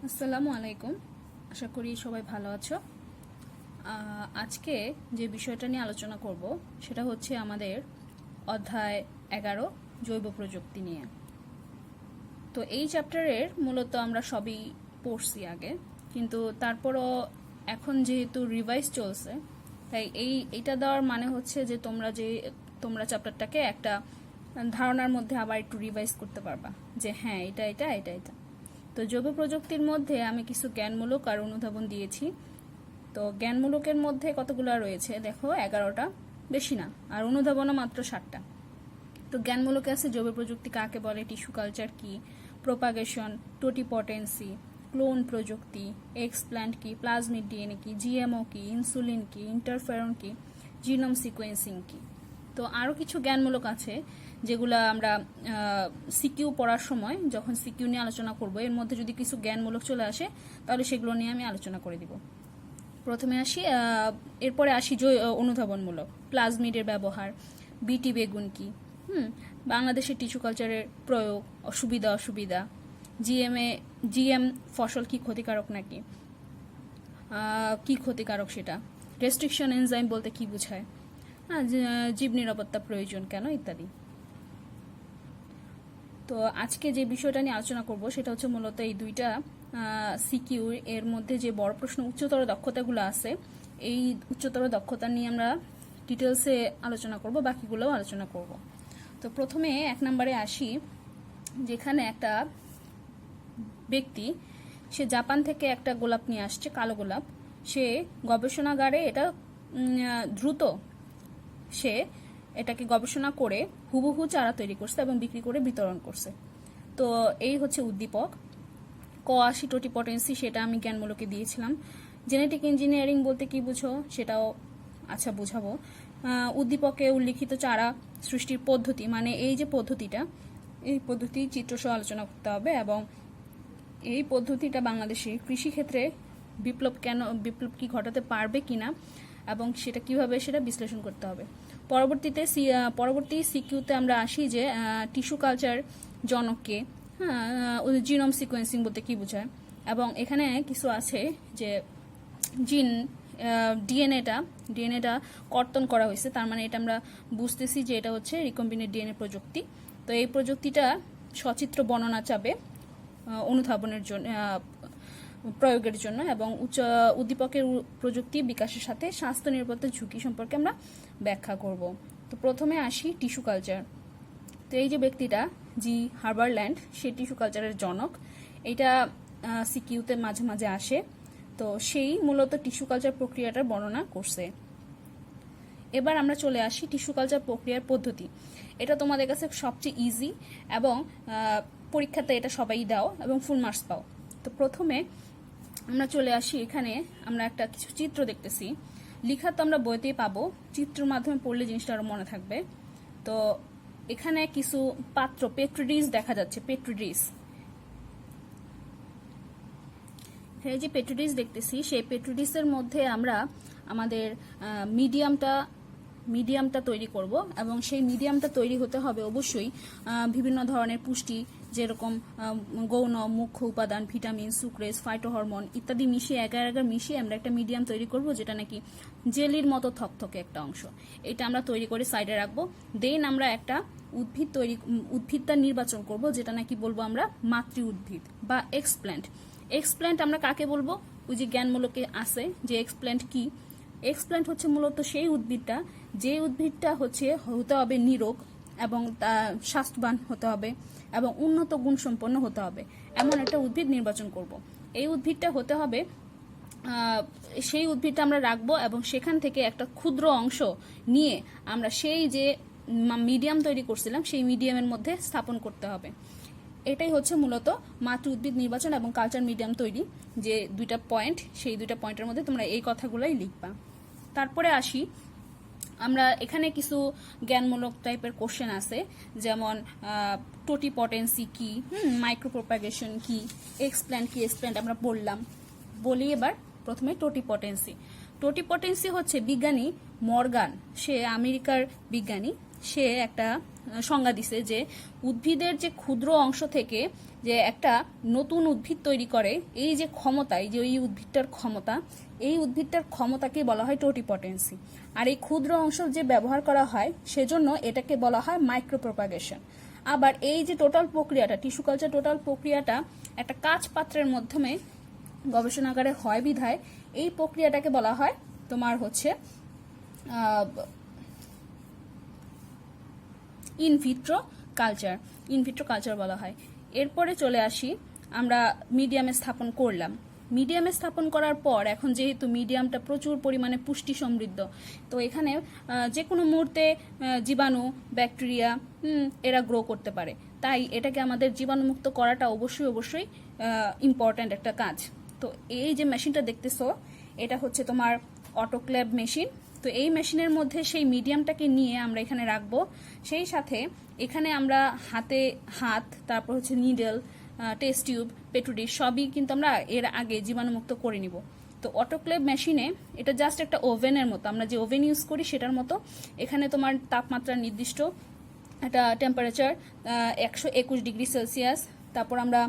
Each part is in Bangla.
আসসালামু আলাইকুম। আশা করি সবাই ভালো আছো। আজকে যে বিষয়টা নিয়ে আলোচনা করব সেটা হচ্ছে আমাদের অধ্যায় 11 জৈব প্রযুক্তি নিয়ে। তো এই চ্যাপ্টারের মূলত আমরা সবই পড়ছি আগে, কিন্তু তারপরও এখন যেহেতু রিভাইজ চলছে, তাই এইটা দেওয়ার মানে হচ্ছে যে তোমরা চ্যাপ্টারটাকে একটা ধারণার মধ্যে আবার একটু রিভাইজ করতে পারবা যে হ্যাঁ এটা এটা এটা এটা। তো জৈব প্রযুক্তির মধ্যে আমি কিছু জ্ঞানমূলক আর অনুধাবন দিয়েছি। তো জ্ঞানমূলকের মধ্যে কতগুলো রয়েছে দেখো, 11টা, বেশি না। আর অনুধাবনও মাত্র 7টা। তো জ্ঞানমূলকে আছে জৈব প্রযুক্তি কাকে বলে, টিস্যু কালচার কি, প্রোপাগেশন, টোটিপটেন্সি, ক্লোন প্রযুক্তি, এক্সপ্ল্যান্ট কি, প্লাজমিড ডিএনএ কি, জিএমও কি, ইনসুলিন কি, ইন্টারফেরন কি, জিনোম সিকোয়েন্সিং কি। তো আরও কিছু জ্ঞানমূলক আছে যেগুলো আমরা সিকিউ পড়ার সময় যখন সিকিউ নিয়ে আলোচনা করব, এর মধ্যে যদি কিছু জ্ঞানমূলক চলে আসে তাহলে সেগুলো নিয়ে আমি আলোচনা করে দিব। প্রথমে আসি, এরপরে আসি অনুধাবনমূলক। প্লাজমিডের ব্যবহার, বিটি বেগুন কি, বাংলাদেশের টিস্যু কালচারের প্রয়োগ, অসুবিধা, জিএম ফসল কি ক্ষতিকারক নাকি, কি ক্ষতিকারক সেটা, রেস্ট্রিকশন এনজাইম বলতে কি বোঝায়, জীব নিরাপত্তা প্রয়োজন কেন, ইত্যাদি। তো আজকে যে বিষয়টা নিয়ে আলোচনা করব সেটা হচ্ছে মূলত এই দুইটা সিকিউ এর মধ্যে যে বড় প্রশ্ন উচ্চতর দক্ষতাগুলো আছে, এই উচ্চতর দক্ষতা নিয়ে আমরা ডিটেলসে আলোচনা করব, বাকিগুলোও আলোচনা করব। তো প্রথমে 1 নম্বরে আসি, যেখানে একটা ব্যক্তি সে জাপান থেকে একটা গোলাপ নিয়ে আসছে, কালো গোলাপ। সে গবেষণাগারে এটা দ্রুত সে এটাকে গবেষণা করে হুবহু চারা তৈরি করছে এবং বিক্রি করে বিতরণ করছে। তো এই হচ্ছে উদ্দীপক। ক80 টোটিপটেন্সি, সেটা আমি জ্ঞানমূলকে দিয়েছিলাম। জেনেটিক ইঞ্জিনিয়ারিং বলতে কি বুঝো সেটাও আচ্ছা বুঝাবো। উদ্দীপকে উল্লিখিত চারা সৃষ্টির পদ্ধতি, মানে এই যে পদ্ধতিটা, এই পদ্ধতি চিত্রসহ আলোচনা করতে হবে এবং এই পদ্ধতিটা বাংলাদেশে কৃষিক্ষেত্রে বিপ্লব কি ঘটাতে পারবে কিনা এবং সেটা কিভাবে সেটা বিশ্লেষণ করতে হবে। পরবর্তী সিকিউতে আমরা আসি যে টিস্যু কালচার জনককে, জিনোম সিকোয়েন্সিং বলতে কি বোঝায়, এবং এখানে কিছু আছে যে ডিএনএটা কর্তন করা হয়েছে, তার মানে এটা আমরা বুঝতেছি যে এটা হচ্ছে রিকম্বিনেন্ট ডিএনএ প্রযুক্তি। তো এই প্রযুক্তিটা সচিত্র বর্ণনা চাবে অনুধাবনের জন্য, প্রয়োগের জন্য, এবং উদ্দীপকের প্রযুক্তি বিকাশের সাথে স্বাস্থ্য নিরাপত্তার ঝুঁকি সম্পর্কে আমরা ব্যাখ্যা করব। তো প্রথমে আসি টিস্যু কালচার। তো এই যে ব্যক্তিটা হার্বারল্যান্ড, সে টিস্যু কালচারের জনক। এটা সিকিউতে মাঝে মাঝে আসে। তো সেই মূলত টিস্যু কালচার প্রক্রিয়াটার বর্ণনা করছে। এবার আমরা চলে আসি টিস্যু কালচার প্রক্রিয়ার পদ্ধতি। এটা তোমাদের কাছে সবচেয়ে ইজি এবং পরীক্ষাতে এটা সবাই দাও এবং ফুল মার্কস পাও। তো প্রথমে আমরা চলে আসি, এখানে আমরা একটা কিছু চিত্র দেখতেছি। লেখা তো আমরা বইতেই পাবো, চিত্রের মাধ্যমে পড়লে জিনিসটা আরো মনে থাকবে। তো এখানে কিছু পাত্র, পেট্রি দেখা যাচ্ছে, এই যে পেট্রি দেখতেছি, সেই পেট্রিসের মধ্যে আমরা আমাদের মিডিয়ামটা তৈরি করব এবং সেই মিডিয়ামটা তৈরি হতে হবে অবশ্যই বিভিন্ন ধরনের পুষ্টি, যেরকম গৌণ মুখ্য উপাদান, ভিটামিন, সুক্রেজ, ফাইটোহরমোন ইত্যাদি মিশিয়ে এগার মিশিয়ে আমরা একটা মিডিয়াম তৈরি করব, যেটা নাকি জেলির মতো থকথকে একটা অংশ। এটা আমরা তৈরি করে সাইডে রাখবো। দেন আমরা একটা উদ্ভিদটা নির্বাচন করব, যেটা নাকি বলবো আমরা মাতৃ উদ্ভিদ বা এক্সপ্ল্যান্ট আমরা কাকে বলবো? ওই যে জ্ঞানমূলকে আছে যে এক্সপ্ল্যান্ট কি। এক্সপ্ল্যান্ট হচ্ছে মূলত সেই উদ্ভিদটা, যে উদ্ভিদটা হচ্ছে হতে হবে নিরোগ এবং স্বাস্থ্যবান হতে হবে এবং উন্নত গুণসম্পন্ন হতে হবে, এমন একটা উদ্ভিদ নির্বাচন করব। এই উদ্ভিদটা হতে হবে, সেই উদ্ভিদটা আমরা রাখবো এবং সেখান থেকে একটা ক্ষুদ্র অংশ নিয়ে আমরা সেই যে মিডিয়াম তৈরি করছিলাম সেই মিডিয়ামের মধ্যে স্থাপন করতে হবে। এটাই হচ্ছে মূলত মাতৃ উদ্ভিদ নির্বাচন এবং কালচার মিডিয়াম তৈরি, যে দুইটা পয়েন্ট, সেই দুইটা পয়েন্টের মধ্যে তোমরা এই কথাগুলোই লিখবা। তারপরে আসি, আমরা এখানে কিছু জ্ঞানমূলক টাইপের কোশ্চেন আছে, যেমন টোটিপটেন্সি কি, মাইক্রোপ্রোপাগেশন কি, এক্সপ্ল্যান্ট আমরা বললাম। বলি এবার প্রথমে টোটিপটেন্সি হচ্ছে বিজ্ঞানী মর্গান, সে আমেরিকার বিজ্ঞানী, সে একটা সংজ্ঞা দিছে যে উদ্ভিদের যে ক্ষুদ্র অংশ থেকে যে একটা নতুন উদ্ভিদ তৈরি করে এই যে ক্ষমতা, এই যে এই উদ্ভিদটার ক্ষমতাকে বলা হয় টোটিপটেন্সি। আর এই ক্ষুদ্র অংশ যে ব্যবহার করা হয় সেজন্য এটাকে বলা হয় মাইক্রোপ্রোপাগেশন। আবার এই যে টোটাল প্রক্রিয়াটা, টিস্যু কালচার টোটাল প্রক্রিয়াটা একটা কাঁচ পাত্রের মাধ্যমে গবেষণাগারে হয় বিধায় এই প্রক্রিয়াটাকে বলা হয় তোমার হচ্ছে ইনভিট্রো কালচার বলা হয়। এরপরে চলে আসি, আমরা মিডিয়ামে স্থাপন করলাম। মিডিয়ামে স্থাপন করার পর এখন যেহেতু মিডিয়ামটা প্রচুর পরিমাণে পুষ্টি সমৃদ্ধ, তো এখানে যে কোনো মুহূর্তে জীবাণু, ব্যাকটেরিয়া এরা গ্রো করতে পারে। তাই এটাকে আমাদের জীবাণুমুক্ত করাটা অবশ্যই ইম্পর্ট্যান্ট একটা কাজ। তো এই যে মেশিনটা দেখতেছো, এটা হচ্ছে তোমার অটোক্লেভ মেশিন। তো এই মেশিনের মধ্যে সেই মিডিয়ামটাকে নিয়ে আমরা এখানে রাখবো। সেই সাথে এখানে আমরা হাত, তারপর হচ্ছে নিডল, টেস্ট টিউব, পেট্রোডিশ সবই কিন্তু আমরা এর আগে জীবাণুমুক্ত করে নিব। তো অটোক্লেভ মেশিনে এটা জাস্ট একটা ওভেনের মতো, আমরা যে ওভেন ইউজ করি সেটার মতো। এখানে তোমার তাপমাত্রা নির্দিষ্ট, একটা টেম্পারেচার 121 ডিগ্রি সেলসিয়াস। তারপর আমরা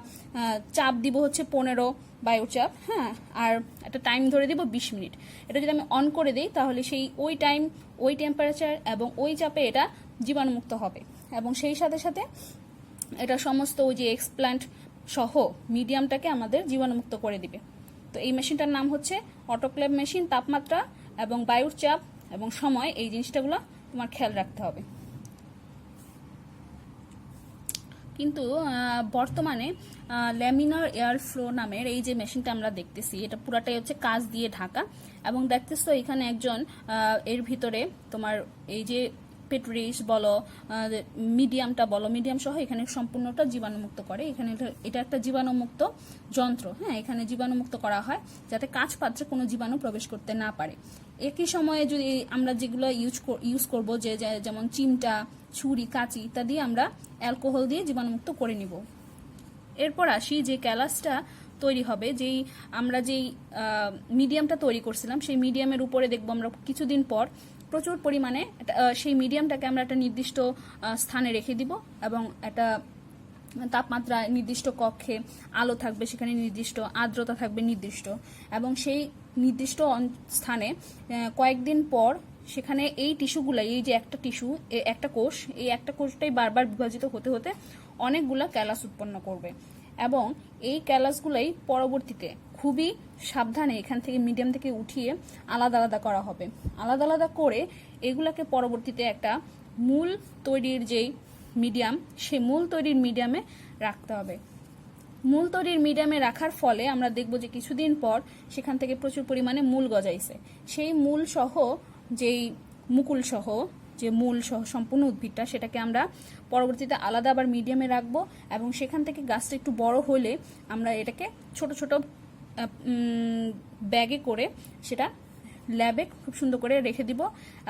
চাপ দিব হচ্ছে 15 বায়ুর চাপ, হ্যাঁ, আর একটা টাইম ধরে দিব 20 মিনিট। এটা যদি আমি অন করে দিই তাহলে সেই ওই টাইম, ওই টেম্পারেচার এবং ওই চাপে এটা জীবাণুমুক্ত হবে। এবং সেই সাথে সাথে এটা সমস্ত ওই যে এক্সপ্ল্যান্ট সহ মিডিয়ামটাকে আমাদের জীবাণুমুক্ত করে দিবে। তো এই মেশিনটার নাম হচ্ছে অটোক্লেভ মেশিন। তাপমাত্রা এবং বায়ুর চাপ এবং সময়, এই জিনিসটাগুলো তোমার খেয়াল রাখতে হবে। কিন্তু বর্তমানে ল্যামিনার এয়ার ফ্লো নামের এই যে মেশিনটা আমরা দেখতেছি, এটা পুরাটাই হচ্ছে কাঁচ দিয়ে ঢাকা। এবং দেখতেছো এখানে একজন এর ভিতরে তোমার এই যে পেট্রিস বলো, মিডিয়াম সহ এখানে সম্পূর্ণটা জীবাণুমুক্ত করে। এখানে এটা একটা জীবাণুমুক্ত যন্ত্র, হ্যাঁ, এখানে জীবাণুমুক্ত করা হয় যাতে কাঁচ পাত্রে কোনো জীবাণু প্রবেশ করতে না পারে। একই সময়ে যদি আমরা যেগুলো ইউজ করব, যেমন চিমটা, ছুরি, কাঁচি ইত্যাদি আমরা অ্যালকোহল দিয়ে জীবাণুমুক্ত করে নিব। এরপর আসি যে ক্যালাসটা তৈরি হবে, আমরা যেই মিডিয়ামটা তৈরি করছিলাম সেই মিডিয়ামের উপরে দেখবো আমরা কিছুদিন পর প্রচুর পরিমাণে সেই মিডিয়ামটাকে আমরা একটা নির্দিষ্ট স্থানে রেখে দিব এবং একটা তাপমাত্রা নির্দিষ্ট কক্ষে, আলো থাকবে সেখানে নির্দিষ্ট, আর্দ্রতা থাকবে নির্দিষ্ট, এবং সেই নির্দিষ্ট স্থানে কয়েকদিন পর সেখানে এই টিস্যুগুলো, এই যে একটা টিস্যু, একটা কোষ, এই একটা কোষটাই বারবার বিভাজিত হতে হতে অনেকগুলা ক্যালাস উৎপন্ন করবে। এবং এই ক্যালাসগুলাই পরবর্তীতে খুবই সাবধানে এখান থেকে মিডিয়াম থেকে উঠিয়ে আলাদা আলাদা করা হবে। আলাদা আলাদা করে এগুলাকে পরবর্তীতে একটা মূল তৈরির যেই মিডিয়াম, সেই মূল তৈরির মিডিয়ামে রাখতে হবে। মূল তৈরির মিডিয়ামে রাখার ফলে আমরা দেখব যে কিছুদিন পর সেখান থেকে প্রচুর পরিমাণে মূল গজাইছে। সেই মূল সহ যেই মুকুল সহ যে মূল সহ সম্পূর্ণ উদ্ভিদটা, সেটাকে আমরা পরবর্তীতে আলাদা আবার মিডিয়ামে রাখবো। এবং সেখান থেকে গাছটা একটু বড় হলে আমরা এটাকে ছোট ছোট ব্যাগে করে সেটা ল্যাবে খুব সুন্দর করে রেখে দিব।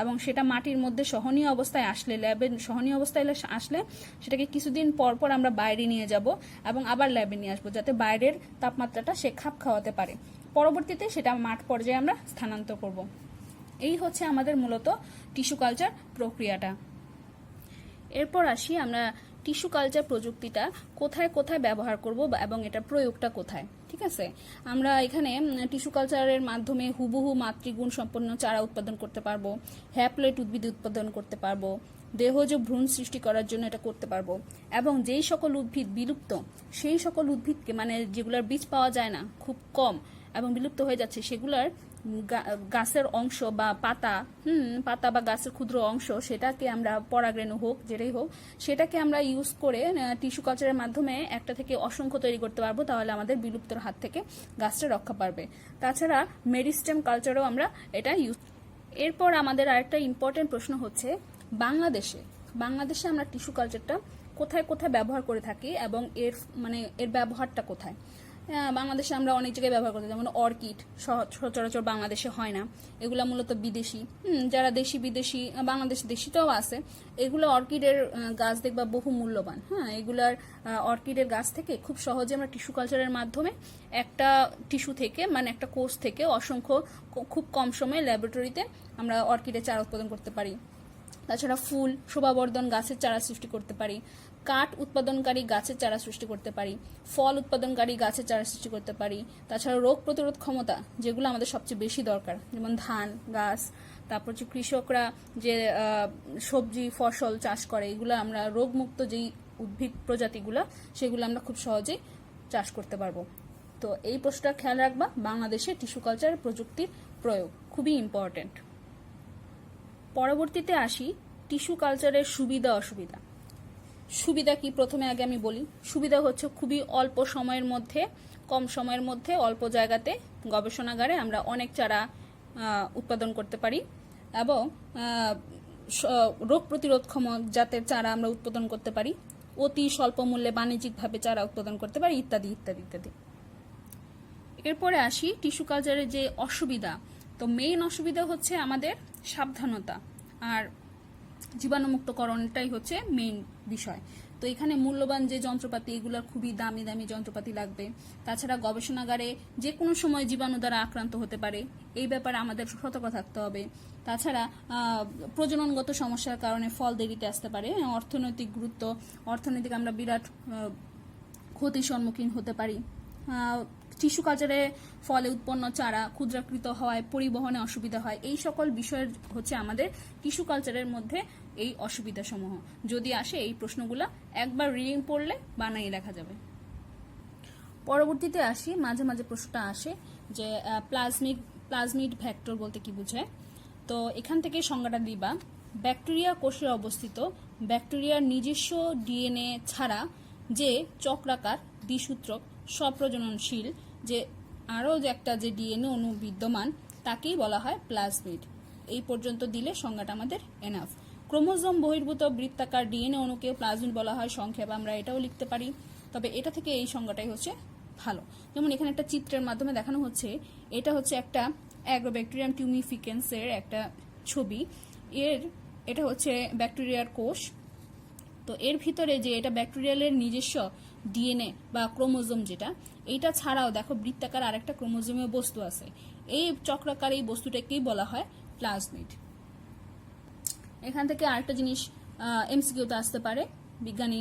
এবং সেটা মাটির মধ্যে সহনীয় অবস্থায় আসলে, ল্যাবে সহনীয় অবস্থায় আসলে সেটাকে কিছুদিন পর পর আমরা বাইরে নিয়ে যাব এবং আবার ল্যাবে নিয়ে আসবো, যাতে বাইরের তাপমাত্রাটা সে খাপ খাওয়াতে পারে। পরবর্তীতে সেটা মাঠ পর্যায়ে আমরা স্থানান্তর করব। এই হচ্ছে আমাদের মূলত টিস্যু কালচার প্রক্রিয়াটা। এরপর আসি আমরা টিস্যু কালচার প্রযুক্তিটা কোথায় কোথায় ব্যবহার করব এবং এটা প্রয়োগটা কোথায়। ঠিক আছে, আমরা এখানে টিস্যু কালচারের মাধ্যমে হুবহু মাতৃগুণ সম্পন্ন চারা উৎপাদন করতে পারবো, হ্যাপ্লয়েড উদ্ভিদ উৎপাদন করতে পারবো, দেহজ ভ্রূণ সৃষ্টি করার জন্য এটা করতে পারবো। এবং যেই সকল উদ্ভিদ বিলুপ্ত, সেই সকল উদ্ভিদকে, মানে যেগুলোর বীজ পাওয়া যায় না, খুব কম এবং বিলুপ্ত হয়ে যাচ্ছে, সেগুলার গাছের অংশ বা পাতা বা গাছের ক্ষুদ্র অংশ, সেটাকে আমরা পরাগরেণু হোক যেটাই হোক, সেটাকে আমরা ইউজ করে টিস্যু কালচারের মাধ্যমে একটা থেকে অসংখ্য তৈরি করতে পারবো। তাহলে আমাদের বিলুপ্তর হাত থেকে গাছটা রক্ষা পাবে। তাছাড়া মেরিস্টেম কালচারও আমরা এটা ইউজ। এরপর আমাদের আরেকটা ইম্পর্টেন্ট প্রশ্ন হচ্ছে, বাংলাদেশে আমরা টিস্যু কালচারটা কোথায় কোথায় ব্যবহার করে থাকি এবং এর ব্যবহারটা কোথায়। বাংলাদেশে আমরা অনেক জায়গায় ব্যবহার করতে, যেমন অর্কিড সচরাচর বাংলাদেশে হয় না, এগুলা মূলত বিদেশি। যারা দেশি বিদেশি, বাংলাদেশ দেশিটাও আছে, এগুলো অর্কিডের গাছ দেখবা বহু মূল্যবান। হ্যাঁ, এগুলার অর্কিডের গাছ থেকে খুব সহজে আমরা টিস্যু কালচারের মাধ্যমে একটা টিস্যু থেকে, মানে একটা কোষ থেকে অসংখ্য খুব কম সময়ে ল্যাবরেটরিতে আমরা অর্কিডের চারা উৎপাদন করতে পারি। তাছাড়া ফুল শোভাবর্ধন গাছের চারা সৃষ্টি করতে পারি, কাঠ উৎপাদনকারী গাছের চারা সৃষ্টি করতে পারি, ফল উৎপাদনকারী গাছের চারা সৃষ্টি করতে পারি। তাছাড়া রোগ প্রতিরোধ ক্ষমতা যেগুলো আমাদের সবচেয়ে বেশি দরকার, যেমন ধান গাছ, তারপর হচ্ছে কৃষকরা যে সবজি ফসল চাষ করে, এগুলো আমরা রোগমুক্ত যেই উদ্ভিদ প্রজাতিগুলো সেগুলো আমরা খুব সহজেই চাষ করতে পারবো। তো এই প্রশ্নটা খেয়াল রাখবা, বাংলাদেশে টিস্যু কালচার প্রযুক্তির প্রয়োগ খুবই ইম্পর্টেন্ট। পরবর্তীতে আসি টিস্যু কালচারের সুবিধা অসুবিধা। সুবিধা কি প্রথমে আগে আমি বলি। সুবিধা হচ্ছে খুবই অল্প সময়ের মধ্যে, কম সময়ের মধ্যে অল্প জায়গাতে গবেষণাগারে আমরা অনেক চারা উৎপাদন করতে পারি এবং রোগ প্রতিরোধক্ষম জাতের চারা আমরা উৎপাদন করতে পারি, অতি স্বল্প মূল্যে বাণিজ্যিকভাবে চারা উৎপাদন করতে পারি, ইত্যাদি ইত্যাদি ইত্যাদি। এরপরে আসি টিস্যু কালচারের যে অসুবিধা। তো মেইন অসুবিধা হচ্ছে আমাদের সাবধানতা আর জীবাণুমুক্তকরণটাই হচ্ছে মেইন বিষয়। তো এখানে মূল্যবান যে যন্ত্রপাতি, এগুলোর খুবই দামি দামি যন্ত্রপাতি লাগবে। তাছাড়া গবেষণাগারে যে কোনো সময় জীবাণু দ্বারা আক্রান্ত হতে পারে, এই ব্যাপারে আমাদের সতর্ক থাকতে হবে। তাছাড়া প্রজননগত সমস্যার কারণে ফল দেরিতে আসতে পারে। অর্থনৈতিক আমরা বিরাট ক্ষতির সম্মুখীন হতে পারি। টিস্যু কালচারে ফলে উৎপন্ন চারা ক্ষুদ্রাকৃত হওয়ায় পরিবহনে অসুবিধা হয়। এই সকল বিষয়ের হচ্ছে আমাদের টিস্যু কালচারের মধ্যে এই অসুবিধা সমূহ। যদি আসে এই প্রশ্নগুলো একবার রিডিং পড়লে বানাই লেখা যাবে। পরবর্তীতে আসি, মাঝে মাঝে প্রশ্নটা আসে যে প্লাজমিড ভেক্টর বলতে কি বোঝায়। তো এখান থেকে সংজ্ঞাটা দিবা, ব্যাকটেরিয়া কোষে অবস্থিত ব্যাকটেরিয়ার নিজস্ব ডিএনএ ছাড়া যে চক্রাকার দ্বিসূত্রক স্বপ্রজননশীল যে আরও যে একটা যে ডিএনএ অণু বিদ্যমান তাকেই বলা হয় প্লাজমিড। এই পর্যন্ত দিলে সংজ্ঞাটা আমাদের এনাফ। ক্রোমোজোম বহির্ভূত বৃত্তাকার ডিএনএ অণুকে প্লাজমিড বলা হয়, সংক্ষেপে আমরা এটাও লিখতে পারি। তবে এটা থেকে এই সংজ্ঞাটাই হচ্ছে ভালো। যেমন এখানে একটা চিত্রের মাধ্যমে দেখানো হচ্ছে, এটা হচ্ছে একটা অ্যাগ্রোব্যাকটেরিয়াম টিউমিফিকেন্সের একটা ছবি। এটা হচ্ছে ব্যাকটেরিয়ার কোষ। তো এর ভিতরে যে এটা ব্যাকটেরিয়ালের নিজস্ব ডিএনএ বা ক্রোমোজোম যেটা, এইটা ছাড়াও দেখো বৃত্তাকার আরেকটা ক্রোমোজোমীয় বস্তু আছে। এই চক্রাকার এই বস্তুটাকেই বলা হয় প্লাজমিড। এখান থেকে আরেকটা জিনিস এমসিকিউতে আসতে পারে। বিজ্ঞানী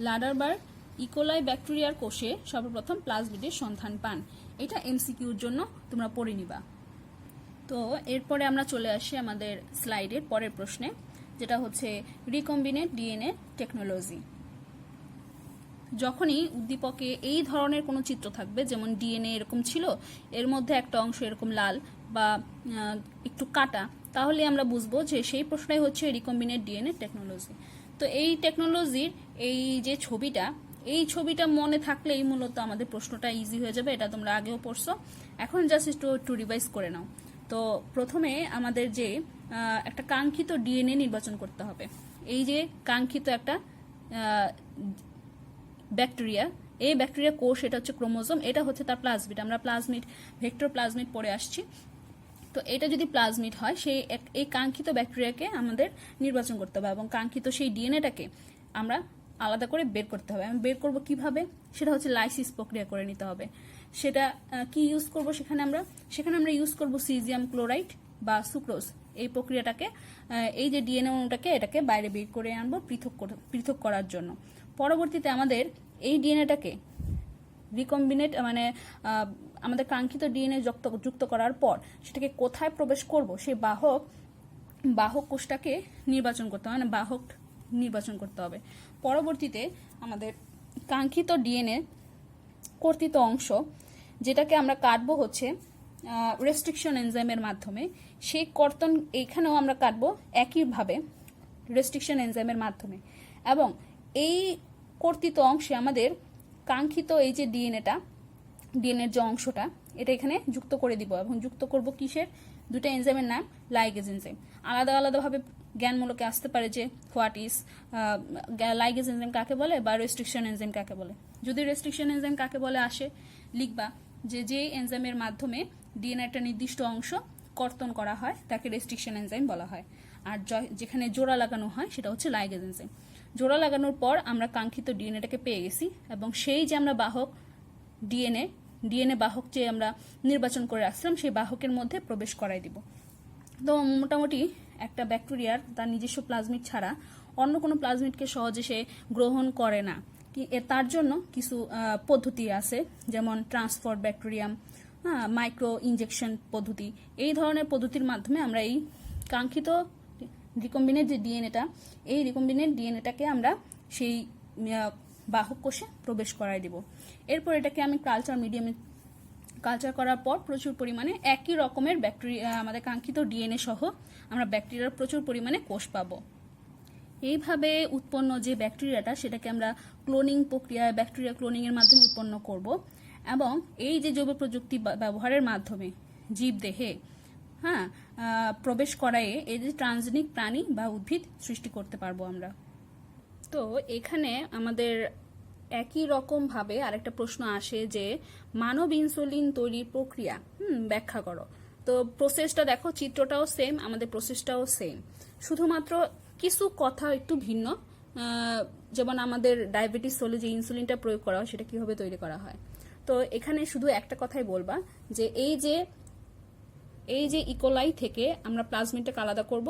লাডারবার্গ ইকোলাই ব্যাকটেরিয়ার কোষে সর্বপ্রথম প্লাজমিডের সন্ধান পান। এটা এমসিকিউর জন্য তোমরা পড়ে নিবা। তো এরপরে আমরা চলে আসি আমাদের স্লাইডের পরের প্রশ্নে, যেটা হচ্ছে রিকম্বিনেন্ট ডিএনএ টেকনোলজি। যখনই উদ্দীপকে এই ধরনের কোনো চিত্র থাকবে, যেমন ডিএনএ এরকম ছিল, এর মধ্যে একটা অংশ এরকম লাল বা একটু কাটা, তাহলে আমরা বুঝবো যে সেই প্রশ্নটাই হচ্ছে রিকম্বিনেন্ট ডিএনএ টেকনোলজি। তো এই টেকনোলজির এই যে ছবিটা, এই ছবিটা মনে থাকলেই মূলত আমাদের প্রশ্নটা ইজি হয়ে যাবে। এটা তোমরা আগেও পড়ছো, এখন জাস্ট একটু রিভাইজ করে নাও। তো প্রথমে আমাদের যে একটা কাঙ্ক্ষিত ডিএনএ নির্বাচন করতে হবে। এই যে কাঙ্ক্ষিত একটা ব্যাকটেরিয়া, এই ব্যাকটেরিয়া কোষ, এটা হচ্ছে ক্রোমোজোম, এটা হচ্ছে তার প্লাজমিড। আমরা প্লাজমিড ভেক্টর প্লাজমিড পড়ে আসছি। তো এটা যদি প্লাজমিড হয়, সেই এই কাঙ্ক্ষিত ব্যাকটেরিয়াকে আমাদের নির্বাচন করতে হবে এবং কাঙ্ক্ষিত সেই ডিএনএটাকে আমরা আলাদা করে বের করতে হবে। আমি বের করব কিভাবে, সেটা হচ্ছে লাইসিস প্রক্রিয়া করে নিতে হবে। সেটা কি ইউজ করব, সেখানে আমরা ইউজ করব সিজিয়াম ক্লোরাইড বা সুক্রোজ। এই প্রক্রিয়াটাকে, এই যে ডিএনএ অণুটাকে, এটাকে বাইরে বের করে আনবো পৃথক করার জন্য। পরবর্তীতে আমাদের এই ডিএনএটাকে রিকম্বিনেট আমাদের কাঙ্ক্ষিত ডিএনএ যুক্ত করার পর সেটাকে কোথায় প্রবেশ করব, সেই বাহক কোষটাকে নির্বাচন করতে হবে, বাহক নির্বাচন করতে হবে। পরবর্তীতে আমাদের কাঙ্ক্ষিত ডিএনএ কর্তিত অংশ, যেটাকে আমরা কাটবো হচ্ছে রেস্ট্রিকশন এনজাইমের মাধ্যমে। সেই কর্তন এখানেও আমরা কাটবো একইভাবে রেস্ট্রিকশন এনজাইমের মাধ্যমে, এবং এই কর্তিত অংশে আমাদের কাঙ্ক্ষিত এই যে ডিএনএর যে অংশটা, এটা এখানে যুক্ত করে দিব। এবং যুক্ত করব কিসের, দুটো এনজাইমের নাম লাইগেজ এনজাইম। আলাদা আলাদাভাবে জ্ঞানমূলকে আসতে পারে যে হোয়াট ইজ লাইগেজ এনজাইম কাকে বলে বা রেস্ট্রিকশন এনজাইম কাকে বলে। যদি রেস্ট্রিকশন এনজাইম কাকে বলে আসে, লিখবা যে এনজাইমের মাধ্যমে ডিএনএ একটা নির্দিষ্ট অংশ কর্তন করা হয় তাকে রেস্ট্রিকশন এনজাইম বলা হয়। আর যেখানে জোড়া লাগানো হয় সেটা হচ্ছে লাইগেজ এনজাইম। জোড়া লাগানোর পর আমরা কাঙ্ক্ষিত ডিএনএটাকে পেয়ে গেছি, এবং সেই যে আমরা বাহক ডিএনএ বাহক যে আমরা নির্বাচন করে রাখছিলাম, সেই বাহকের মধ্যে প্রবেশ করাই দিব। তো মোটামুটি একটা ব্যাকটেরিয়ার তার নিজস্ব প্লাজমিড ছাড়া অন্য কোনো প্লাজমিডকে সহজে সে গ্রহণ করে না। তার জন্য কিছু পদ্ধতি আছে, যেমন ট্রান্সফার ব্যাকটেরিয়াম, মাইক্রো ইনজেকশন পদ্ধতি। এই ধরনের পদ্ধতির মাধ্যমে আমরা এই কাঙ্ক্ষিত রিকম্বিনেট যে ডিএনএটা, এই রিকম্বিনেট ডিএনএটাকে আমরা সেই বাহক কোষে প্রবেশ করাই দেব। এরপর এটাকে আমি কালচার মিডিয়ামে কালচার করার পর প্রচুর পরিমাণে একই রকমের ব্যাকটেরিয়া, আমাদের কাঙ্ক্ষিত ডিএনএ সহ আমরা ব্যাকটেরিয়ার প্রচুর পরিমাণে কোষ পাবো। এইভাবে উৎপন্ন যে ব্যাকটেরিয়াটা, সেটাকে আমরা ক্লোনিং প্রক্রিয়ায় ব্যাকটেরিয়া ক্লোনিং এর মাধ্যমে উৎপন্ন করব এবং এই যে জৈব প্রযুক্তি ব্যবহারের মাধ্যমে জীবদেহে প্রবেশ করায় এই যে ট্রান্সজেনিক প্রাণী বা উদ্ভিদ সৃষ্টি করতে পারবো আমরা। তো এখানে আমাদের একই রকম ভাবে আরেকটা প্রশ্ন আসে যে মানব ইনসুলিন তৈরির প্রক্রিয়া ব্যাখ্যা করো। তো প্রসেসটা দেখো, চিত্রটাও সেম, আমাদের প্রসেসটাও সেম, শুধুমাত্র কিছু কথা একটু ভিন্ন। যেমন আমাদের ডায়াবেটিস হলে যে ইনসুলিনটা প্রয়োগ করা হয় সেটা কিভাবে তৈরি করা হয়। তো এখানে শুধু একটা কথাই বলবা যে এই যে ইকোলাই থেকে আমরা প্লাজমিডটাকে আলাদা করব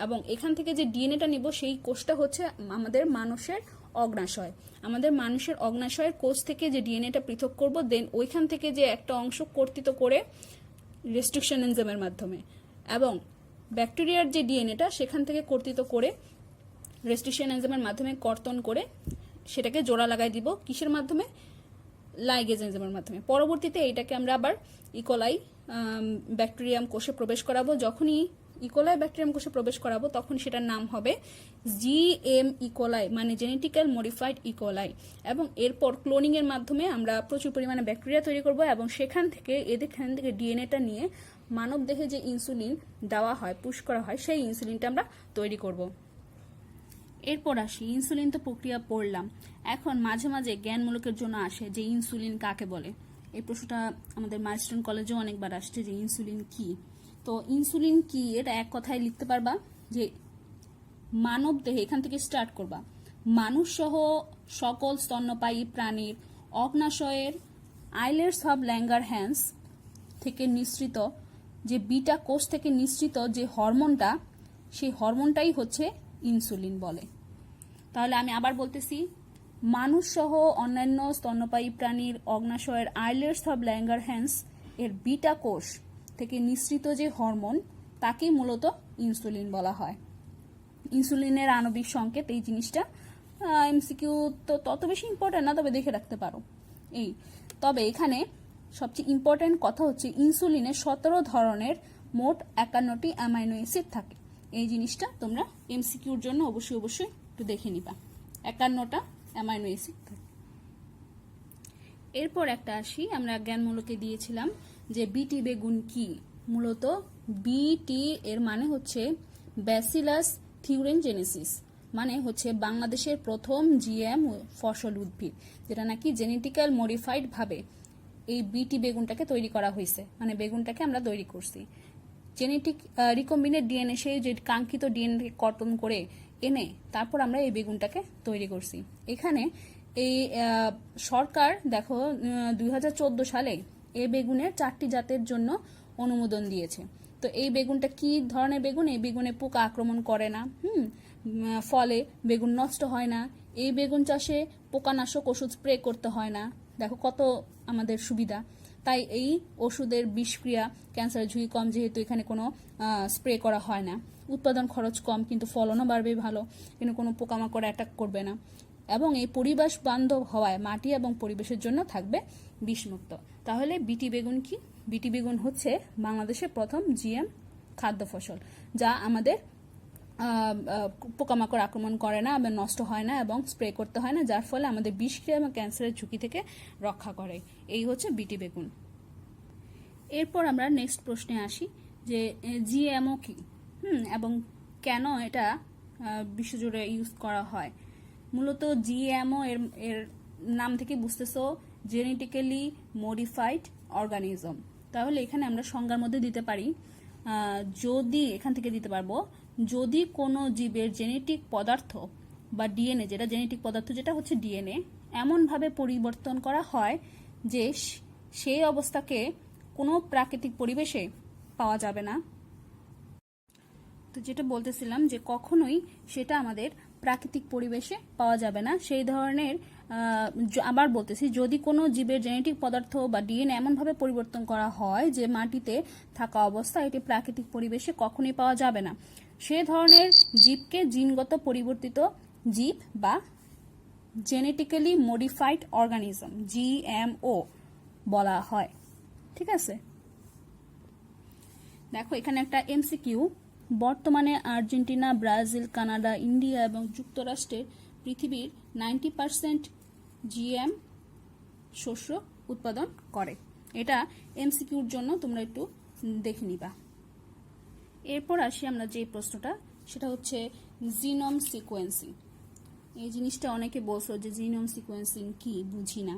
এবং এখান থেকে যে ডিএনএটা নিব সেই কোষটা হচ্ছে আমাদের মানুষের অগ্নাশয়। আমাদের মানুষের অগ্নাশয়ের কোষ থেকে যে ডিএনএটা পৃথক করব, দেন ওইখান থেকে যে একটা অংশ কর্তিত করে রেস্ট্রিকশন এনজাইমের মাধ্যমে, এবং ব্যাকটেরিয়ার যে ডিএনএটা সেখান থেকে কর্তিত করে রেস্ট্রিকশন এনজাইমের মাধ্যমে কর্তন করে সেটাকে জোড়া লাগাই দিব কিসের মাধ্যমে, লাইগেজ এনজাইমের মাধ্যমে। পরবর্তীতে এইটাকে আমরা আবার ইকোলাই ব্যাকটেরিয়াম কোষে প্রবেশ করাবো। যখনই ইকোলাই ব্যাকটেরিয়াম কোষে প্রবেশ করাবো তখন সেটার নাম হবে জিএম ইকোলাই, মানে জেনেটিক্যাল মডিফাইড ইকোলাই। এবং এরপর ক্লোনিং এর মাধ্যমে আমরা প্রচুর পরিমাণে ব্যাকটেরিয়া তৈরি করব এবং সেখান থেকে ডিএনএটা নিয়ে মানব দেহে যে ইনসুলিন দেওয়া হয়, পুশ করা হয়, সেই ইনসুলিনটা আমরা তৈরি করব। এরপর আসি, ইনসুলিন তো প্রক্রিয়া পড়লাম, এখন মাঝে মাঝে জ্ঞানমূলকের জন্য আসে যে ইনসুলিন কাকে বলে। এই প্রশ্নটা আমাদের মাইলস্টোন কলেজেও অনেকবার আসছে যে ইনসুলিন কি। তো ইনসুলিন কি এটা এক কথায় লিখতে পারবা যে মানব দেহে, এখান থেকে স্টার্ট করবা, মানুষ সহ সকল স্তন্যপায়ী প্রাণীর অগ্নাশয়ের আইলেটস অব ল্যাঙ্গারহ্যান্স থেকে নিঃসৃত যে বিটা কোষ থেকে নিঃসৃত যে হরমোনটা, সেই হরমোনটাই হচ্ছে ইনসুলিন বলে। তাহলে আমি আবার বলতেছি, মানুষ সহ অন্যান্য স্তন্যপায়ী প্রাণীর অগ্নাশয়ের আইলেটস অব ল্যাঙ্গারহ্যান্স এর বিটা কোষ থেকে নিঃসৃত যে হরমোন, তাকেই মূলত ইনসুলিন বলা হয়। ইনসুলিনের আণবিক সংকেত, এই জিনিসটা এমসিকিউ তো তত বেশি ইম্পর্টেন্ট না, তবে দেখে রাখতে পারো। তবে এখানে সবচেয়ে ইম্পর্টেন্ট কথা হচ্ছে ইনসুলিনের 17 ধরনের মোট 51টি অ্যামাইনো অ্যাসিড থাকে। এই জিনিসটা তোমরা এমসিকিউর জন্য অবশ্যই একটু দেখে নিবা, 51টা অ্যামাইনো অ্যাসিড থাকে। এরপর একটা আসি, আমরা জ্ঞানমূলকে দিয়েছিলাম যে বিটি বেগুন কি। মূলত বিটি এর মানে হচ্ছে ব্যাসিলাস থিউরেনজেনেসিস, মানে হচ্ছে বাংলাদেশের প্রথম জিএম ফসল উদ্ভিদ, যেটা নাকি জেনেটিক্যাল মডিফাইড ভাবে এই বিটি বেগুনটাকে তৈরি করা হয়েছে, মানে বেগুনটাকে আমরা তৈরি করছি। জেনেটিক রিকম্বিনেট ডিএনএ, সেই যে কাঙ্ক্ষিত ডিএনএ কর্তন করে এনে তারপর আমরা এই বেগুনটাকে তৈরি করছি। এখানে এই সরকার দেখো 2014 সালে এই বেগুনের 4টি জাতের জন্য অনুমোদন দিয়েছে। তো এই বেগুনটা কি ধরনের বেগুন? এই বেগুনে পোকা আক্রমণ করে না, ফলে বেগুন নষ্ট হয় না, এই বেগুন চাষে পোকানাশক ওষুধ স্প্রে করতে হয় না। দেখো কত আমাদের সুবিধা। তাই এই ওষুধের বিষক্রিয়া, ক্যান্সারের ঝুঁকি কম, যেহেতু এখানে কোনো স্প্রে করা হয় না। উৎপাদন খরচ কম, কিন্তু ফলনও বাড়বে ভালো, কিন্তু কোনো পোকামাকড় অ্যাটাক করবে না। এবং এই পরিবেশ বান্ধব হওয়ায় মাটি এবং পরিবেশের জন্য থাকবে বিষমুক্ত। তাহলে বিটি বেগুন কি? বিটি বেগুন হচ্ছে বাংলাদেশের প্রথম জিএম খাদ্য ফসল, যা আমাদের পোকামাকড় আক্রমণ করে না এবং নষ্ট হয় না এবং স্প্রে করতে হয় না, যার ফলে আমাদের বিষক্রিয়া এবং ক্যান্সারের ঝুঁকি থেকে রক্ষা করে। এই হচ্ছে বিটি বেগুন। এরপর আমরা নেক্সট প্রশ্নে আসি যে জিএমও কি এবং কেন এটা বিশ্বজুড়ে ইউজ করা হয়। মূলত জিএমও এর নাম থেকে বুঝতেছো জেনেটিক্যালি মডিফাইড অর্গানিজম। তাহলে এখানে আমরা সংজ্ঞার মধ্যে দিতে পারি, যদি এখান থেকে দিতে পারবো, যদি কোনো জীবের জেনেটিক পদার্থ বা ডিএনএ, যেটা জেনেটিক পদার্থ যেটা হচ্ছে ডিএনএ, এমনভাবে পরিবর্তন করা হয় যে সেই অবস্থাকে কোনো প্রাকৃতিক পরিবেশে পাওয়া যাবে না। তো তো যেটা বলতেছিলাম যে কখনোই সেটা আমাদের প্রাকৃতিক পরিবেশে পাওয়া যাবে না। সেই ধরনের আবার বলতেছি, যদি কোনো জীবের জেনেটিক পদার্থ বা ডিএনএ এমনভাবে পরিবর্তন করা হয় যে মাটিতে থাকা অবস্থা এটি প্রাকৃতিক পরিবেশে কখনোই পাওয়া যাবে না, সে ধরনের জীবকে জিনগত পরিবর্তিত জীব বা জেনেটিক্যালি মডিফাইড অর্গানিজম জিএমও বলা হয়। ঠিক আছে, দেখো এখানে একটা এমসিকিউ। বর্তমানে আর্জেন্টিনা, ব্রাজিল, কানাডা, ইন্ডিয়া এবং যুক্তরাষ্ট্রের পৃথিবীর 90% জিএম শস্য উৎপাদন করে। এটা এমসিকিউর জন্য তোমরা একটু দেখে নিবা। এরপর আসি আমরা যে প্রশ্নটা, সেটা হচ্ছে জিনোম সিকোয়েন্সিং। এই জিনিসটা অনেকে বলছো যে জিনোম সিকোয়েন্সিং কি, বুঝি না।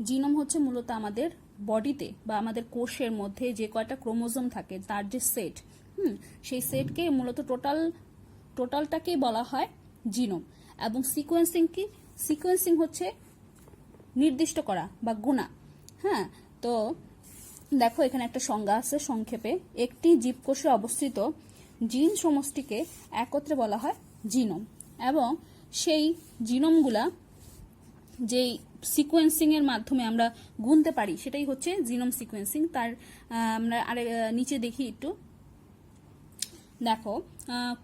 জিনোম হচ্ছে মূলত আমাদের বডিতে বা আমাদের কোষের মধ্যে যে কয়টা ক্রোমোজোম থাকে তার যে সেট, সেই সেটকে মূলত টোটালটাকেই বলা হয় জিনোম। এবং সিকোয়েন্সিং কি? সিকোয়েন্সিং হচ্ছে নির্দিষ্ট করা বা গুণা। হ্যাঁ, তো দেখো এখানে একটা সংজ্ঞা আছে সংক্ষেপে, একটি জীবকোষে অবস্থিত জিন সমষ্টিকে একত্রে বলা হয় জিনোম। এবং সেই জিনোমগুলা যেই সিকোয়েন্সিং এর মাধ্যমে আমরা গুনতে পারি সেটাই হচ্ছে জিনোম সিকোয়েন্সিং। তার আমরা নিচে দেখি একটু, দেখো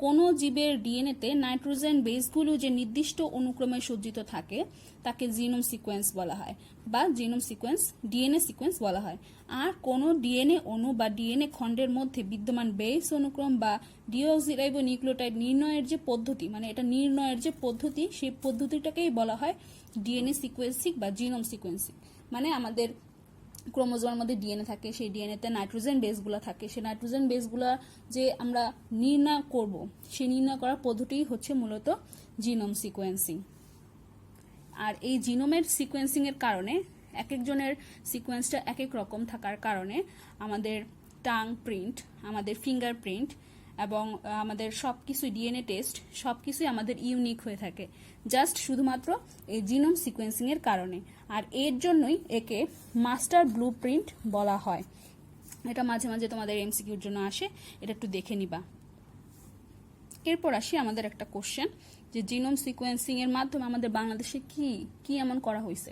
কোনো জীবের ডিএনএতে নাইট্রোজেন বেসগুলো যে নির্দিষ্ট অনুক্রমে সজ্জিত থাকে তাকে জিনোম সিকোয়েন্স বলা হয় বা জিনোম সিকোয়েন্স ডিএনএ সিকোয়েন্স বলা হয়। আর কোনো ডিএনএ অণু বা ডিএনএ খণ্ডের মধ্যে বিদ্যমান বেস অনুক্রম বা ডিঅক্সিরাইবো নিউক্লিওটাইড নির্ণয়ের যে পদ্ধতি, মানে এটা নির্ণয়ের যে পদ্ধতি, সেই পদ্ধতিটাকেই বলা হয় ডিএনএ সিকোয়েন্সিং বা জিনোম সিকোয়েন্সিং। মানে আমাদের ক্রোমোজোমের মধ্যে ডিএনএ থাকে, সেই ডিএনএতে নাইট্রোজেন বেসগুলো থাকে, সেই নাইট্রোজেন বেসগুলো যে আমরা নির্ণয় করব, সেই নির্ণয় করার পদ্ধতি হচ্ছে মূলত জিনোম সিকোয়েন্সিং। আর এই জিনোমের সিকোয়েন্সিং এর কারণে এক একজনের সিকোয়েন্সটা এক এক রকম থাকার কারণে আমাদের টাং প্রিন্ট, আমাদের ফিঙ্গার প্রিন্ট এবং আমাদের সবকিছু ডিএনএ টেস্ট সবকিছুই আমাদের ইউনিক হয়ে থাকে, জাস্ট শুধুমাত্র এই জিনোম সিকোয়েন্সিং এর কারণে। আর এর জন্যই একে মাস্টার ব্লু প্রিন্ট বলা হয়। এটা মাঝে মাঝে তোমাদের এমসিকিউর জন্য আসে, এটা একটু দেখে নিবা। এরপর আসি আমাদের একটা কোশ্চেন, যে জিনোম সিকোয়েন্সিং এর মাধ্যমে আমাদের বাংলাদেশে কি কি এমন করা হয়েছে।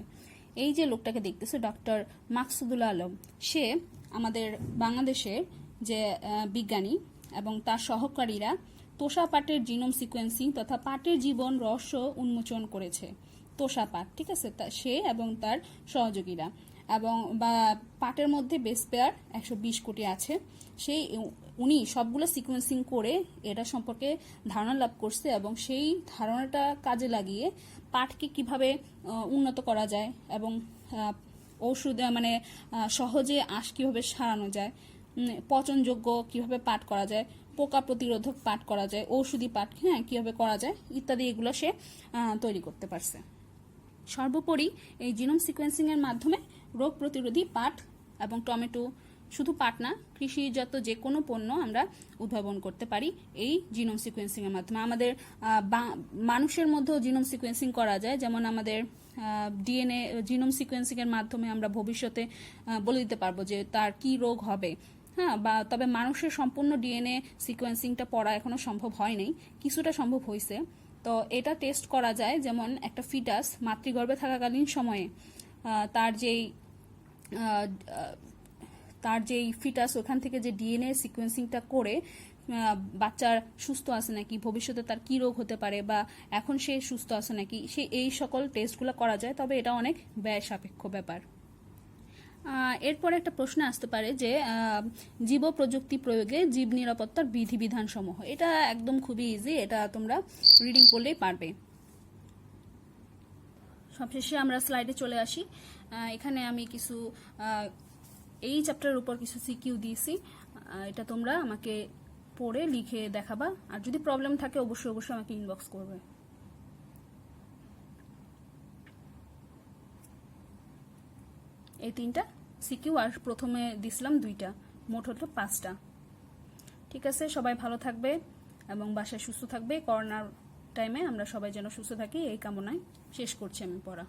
এই যে লোকটাকে দেখতেছে, ডক্টর মাকসুদুল আলম, সে আমাদের বাংলাদেশের যে বিজ্ঞানী এবং তার সহকারীরা তোষা পাটের জিনোম সিকোয়েন্সিং তথা পাটের জীবন রহস্য উন্মোচন করেছে। তোষা পাট, ঠিক আছে, সে এবং তার সহযোগীরা। এবং বা পাটের মধ্যে বেস পেয়ার 120 কোটি আছে, সেই উনি সবগুলো সিকোয়েন্সিং করে এটা সম্পর্কে ধারণা লাভ করছে এবং সেই ধারণাটা কাজে লাগিয়ে পাটকে কিভাবে উন্নত করা যায় এবং ঔষধ মানে সহজে আঁশ কিভাবে সারানো যায়, পচনযোগ্য কিভাবে পাট করা যায়, পোকা প্রতিরোধক পাট করা যায়, ঔষধি পাট কিভাবে করা যায় ইত্যাদি, এগুলো সে তৈরি করতে পারছে। সর্বোপরি এই জিনোম সিকোয়েন্সিং এর মাধ্যমে রোগ প্রতিরোধী পাট এবং টমেটো, শুধু পাট না, কৃষিজাত যে কোনো পণ্য আমরা উদ্ভাবন করতে পারি এই জিনোম সিকোয়েন্সিং এর মাধ্যমে। আমাদের মানুষের মধ্যেও জিনোম সিকোয়েন্সিং করা যায়, যেমন আমাদের ডিএনএ জিনোম সিকোয়েন্সিং এর মাধ্যমে আমরা ভবিষ্যতে বলে দিতে পারবো যে তার কি রোগ হবে। হ্যাঁ, বা তবে মানুষের সম্পূর্ণ ডিএনএ সিকোয়েন্সিংটা পড়া এখনো সম্ভব হয়নি, কিছুটা সম্ভব হয়েছে। তো এটা টেস্ট করা যায়, যেমন একটা ফিটাস মাতৃগর্ভে থাকাকালীন সময়ে তার যেই ফিটাস ওখান থেকে যে ডিএনএ সিকোয়েন্সিংটা করে বাচ্চার সুস্থ আছে নাকি, ভবিষ্যতে তার কি রোগ হতে পারে, বা এখন সে সুস্থ আছে নাকি, সে এই সকল টেস্টগুলো করা যায়, তবে এটা অনেক ব্যয় সাপেক্ষ ব্যাপার। এরপর একটা প্রশ্ন আসতে পারে যে জীব প্রযুক্তি প্রয়োগে জীব নিরাপত্তার বিধিবিধান সমূহ। এটা একদম খুবই ইজি, এটা তোমরা রিডিং করলেই পারবে। সবশেষে আমরা স্লাইডে চলে আসি। এখানে আমি কিছু এই চ্যাপ্টারের উপর কিছু সিকিউ দিয়েছি, এটা তোমরা আমাকে পড়ে লিখে দেখাবা, আর যদি প্রবলেম থাকে অবশ্যই অবশ্যই আমাকে ইনবক্স করবে। এই 3টা সিকিউ, আর প্রথমে দিছিলাম 2টা, মোট হলো 5টা। ঠিক আছে, সবাই ভালো থাকবে এবং বাসায় সুস্থ থাকবে। করোনার টাইমে আমরা সবাই যেন সুস্থ থাকি এই কামনায় শেষ করছি আমি পড়া।